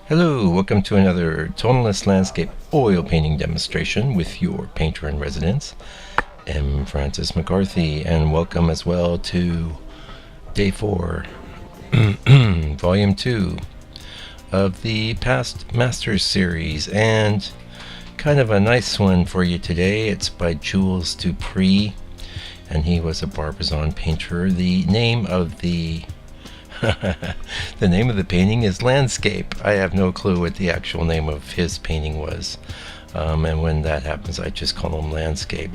Hello, welcome to another Tonalist landscape oil painting demonstration with your painter in residence, M. Francis McCarthy, and welcome as well to Day 4, Volume 2 of the Past Masters series, and kind of a nice one for you today. It's by Jules Dupre, and he was a Barbizon painter. The name of the painting is Landscape. I have no clue what the actual name of his painting was. And when that happens, I just call him Landscape.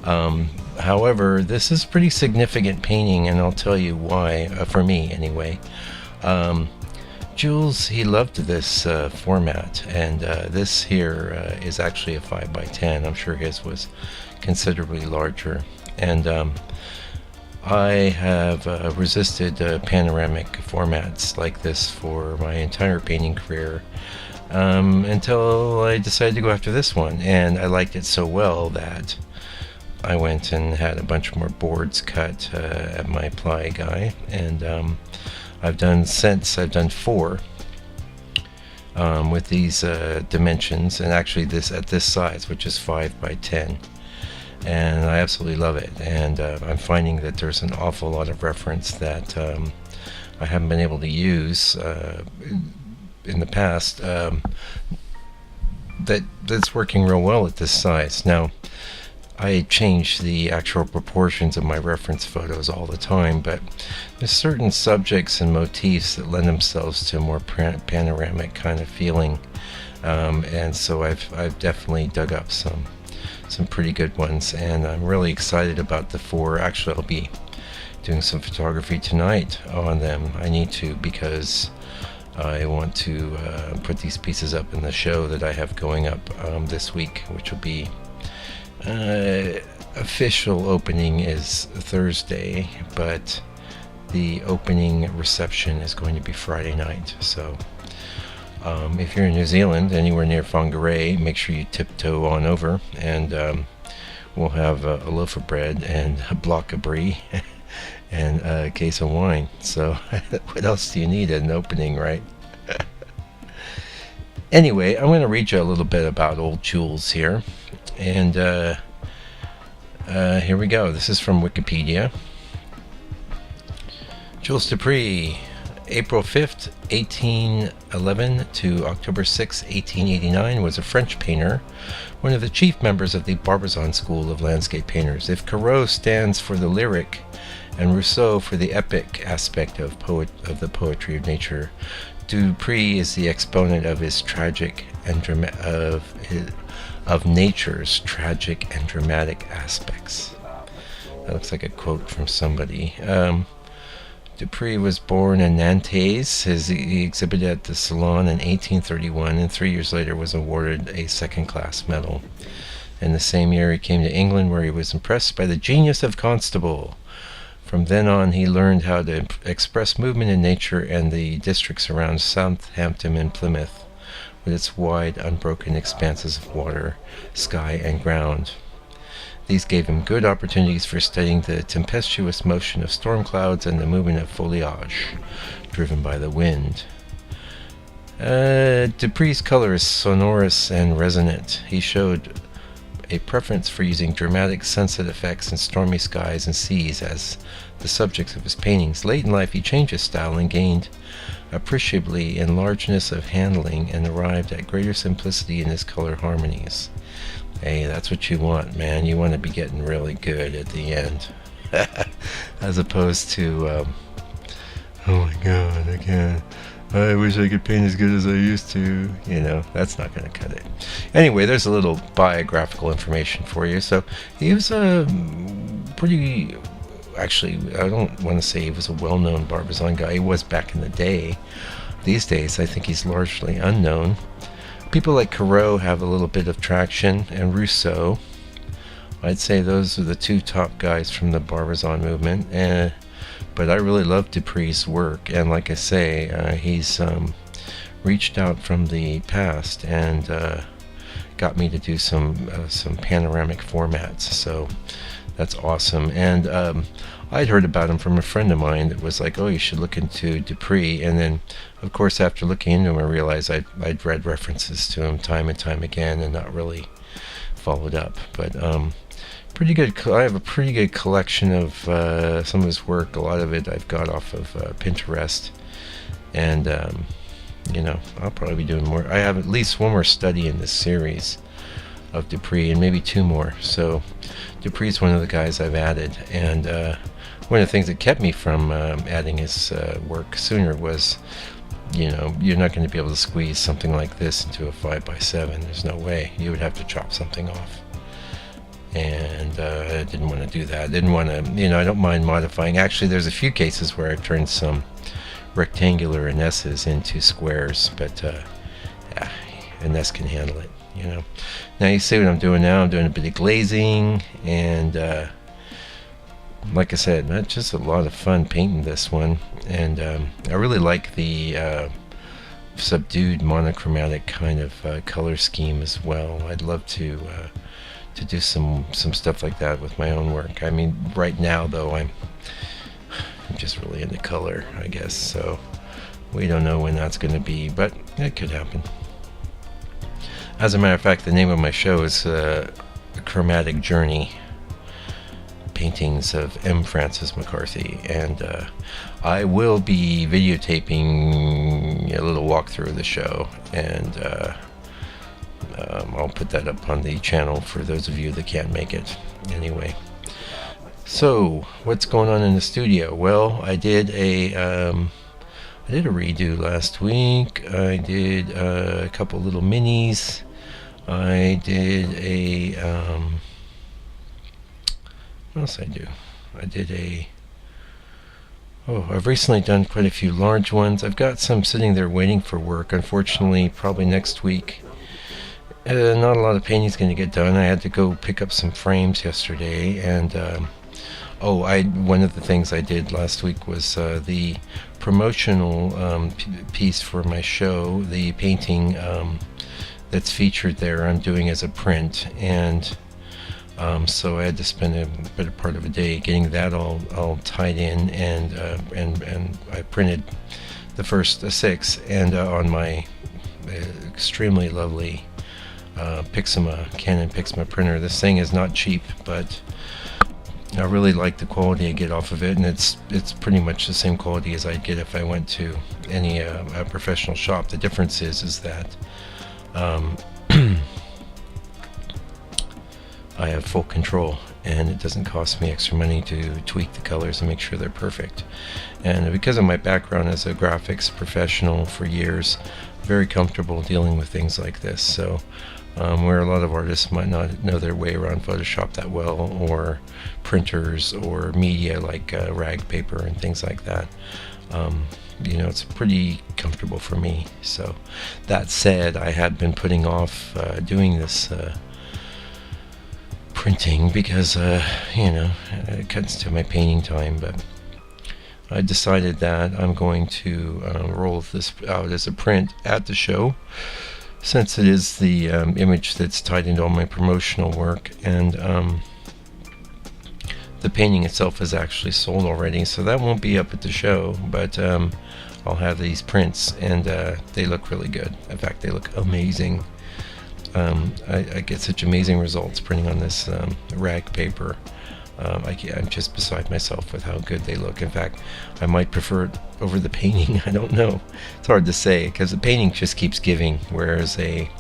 However, this is pretty significant painting, and I'll tell you why, for me anyway. Jules, he loved this format, and this here is actually a 5x10. I'm sure his was considerably larger. And I have resisted panoramic formats like this for my entire painting career until I decided to go after this one, and I liked it so well that I went and had a bunch more boards cut at my ply guy, and I've done 4 with these dimensions, and actually this at this size, which is 5x10. And I absolutely love it, and I'm finding that there's an awful lot of reference that I haven't been able to use in the past that's working real well at this size. Now, I change the actual proportions of my reference photos all the time, but there's certain subjects and motifs that lend themselves to a more panoramic kind of feeling, and so I've definitely dug up some pretty good ones, and I'm really excited about the 4. Actually, I'll be doing some photography tonight on them. I need to, because I want to put these pieces up in the show that I have going up this week, which will be official opening is Thursday, but the opening reception is going to be Friday night. So if you're in New Zealand, anywhere near Whangarei, make sure you tiptoe on over, and we'll have a loaf of bread and a block of brie and a case of wine. So what else do you need at an opening, right? Anyway, I'm going to read you a little bit about old Jules here, and here we go. This is from Wikipedia. Jules Dupre, April 5th, 1811 to October 6, 1889, was a French painter, one of the chief members of the Barbizon school of landscape painters. If Corot stands for the lyric and Rousseau for the epic aspect of the poetry of nature, Dupre is the exponent of his tragic and of nature's tragic and dramatic aspects. That looks like a quote from somebody. Dupre was born in Nantes. He exhibited at the Salon in 1831, and 3 years later was awarded a second-class medal. In the same year, he came to England, where he was impressed by the genius of Constable. From then on, he learned how to express movement in nature and the districts around Southampton and Plymouth, with its wide, unbroken expanses of water, sky, and ground. These gave him good opportunities for studying the tempestuous motion of storm clouds and the movement of foliage driven by the wind. Dupre's color is sonorous and resonant. He showed a preference for using dramatic sunset effects in stormy skies and seas as the subjects of his paintings. Late in life, he changed his style and gained appreciably in largeness of handling, and arrived at greater simplicity in his color harmonies. Hey, that's what you want, man. You want to be getting really good at the end. As opposed to, oh my god, I can't. I wish I could paint as good as I used to. You know, that's not going to cut it. Anyway, there's a little biographical information for you. So, he was a pretty... Actually, I don't want to say he was a well-known Barbizon guy. He was back in the day. These days, I think he's largely unknown. People like Corot have a little bit of traction, and Rousseau. I'd say those are the 2 top guys from the Barbizon movement. But I really love Dupre's work, and like I say, he's reached out from the past and got me to do some panoramic formats. So that's awesome. And I'd heard about him from a friend of mine that was like, oh, you should look into Dupre. And then, of course, after looking into him, I realized I'd read references to him time and time again and not really followed up. But pretty good. I have a pretty good collection of some of his work. A lot of it I've got off of Pinterest. And, I'll probably be doing more. I have at least one more study in this series of Dupre and maybe two more. So Dupre's one of the guys I've added. And one of the things that kept me from adding his work sooner was, you're not going to be able to squeeze something like this into a 5x7. There's no way. You would have to chop something off. And I didn't want to do that. I didn't want to, I don't mind modifying. Actually, there's a few cases where I've turned some rectangular Inesses into squares, but yeah, Ines can handle it, Now you see what I'm doing now. I'm doing a bit of glazing, and like I said, that's just a lot of fun painting this one. And I really like the subdued monochromatic kind of color scheme as well. I'd love to do some stuff like that with my own work. I mean, right now though, I'm just really into color, I guess, so we don't know when that's going to be, but it could happen. As a matter of fact, the name of my show is A Chromatic Journey, Paintings of M. Francis McCarthy, and I will be videotaping a little walkthrough of the show, and I'll put that up on the channel for those of you that can't make it. Anyway, so what's going on in the studio? Well, I did a redo last week. I did a couple little minis. I did a what else I do? I did I've recently done quite a few large ones. I've got some sitting there waiting for work. Unfortunately, probably next week. Not a lot of painting's going to get done. I had to go pick up some frames yesterday, and one of the things I did last week was the promotional piece for my show. The painting that's featured there I'm doing as a print, and so I had to spend a better part of a day getting that all tied in, and I printed the first 6 and on my extremely lovely Canon Pixma printer. This thing is not cheap, but I really like the quality I get off of it, and it's pretty much the same quality as I'd get if I went to any a professional shop. The difference is that I have full control, and it doesn't cost me extra money to tweak the colors and make sure they're perfect. And because of my background as a graphics professional for years, very comfortable dealing with things like this. So where a lot of artists might not know their way around Photoshop that well, or printers or media like rag paper and things like that, it's pretty comfortable for me. So that said, I had been putting off doing this printing because it cuts to my painting time, but I decided that I'm going to roll this out as a print at the show, since it is the image that's tied into all my promotional work, and the painting itself is actually sold already, so that won't be up at the show, but I'll have these prints, and they look really good. In fact, they look amazing. I get such amazing results printing on this rag paper. I'm just beside myself with how good they look. In fact, I might prefer it over the painting. I don't know. It's hard to say, because the painting just keeps giving, whereas a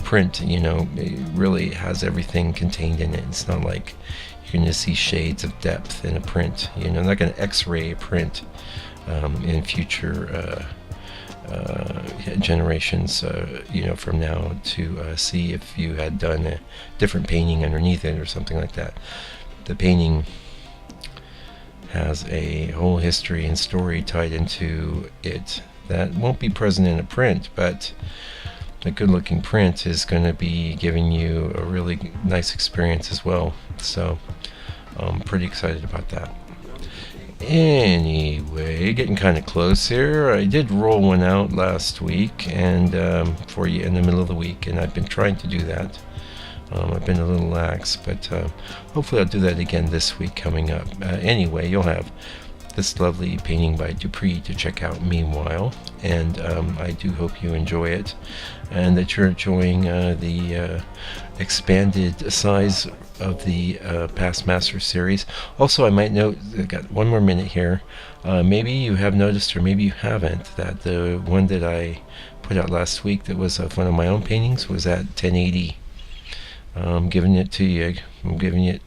print, it really has everything contained in it. It's not like you're going to see shades of depth in a print. I'm not going to X-ray a print in future generations, from now, to see if you had done a different painting underneath it or something like that. The painting has a whole history and story tied into it that won't be present in a print, but a good looking print is going to be giving you a really nice experience as well. So I'm pretty excited about that. Anyway, getting kind of close here. I did roll one out last week, and for you in the middle of the week, and I've been trying to do that I've been a little lax, but hopefully I'll do that again this week coming up. Anyway, you'll have this lovely painting by Dupre to check out meanwhile, and I do hope you enjoy it, and that you're enjoying the expanded size of the Past Master series. Also, I might note, I've got one more minute here, maybe you have noticed, or maybe you haven't, that the one that I put out last week that was of one of my own paintings was at 1080. I'm giving it to you. I'm giving it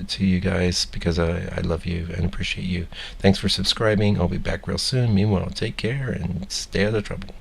to you guys because I love you and appreciate you. Thanks for subscribing. I'll be back real soon. Meanwhile, take care and stay out of trouble.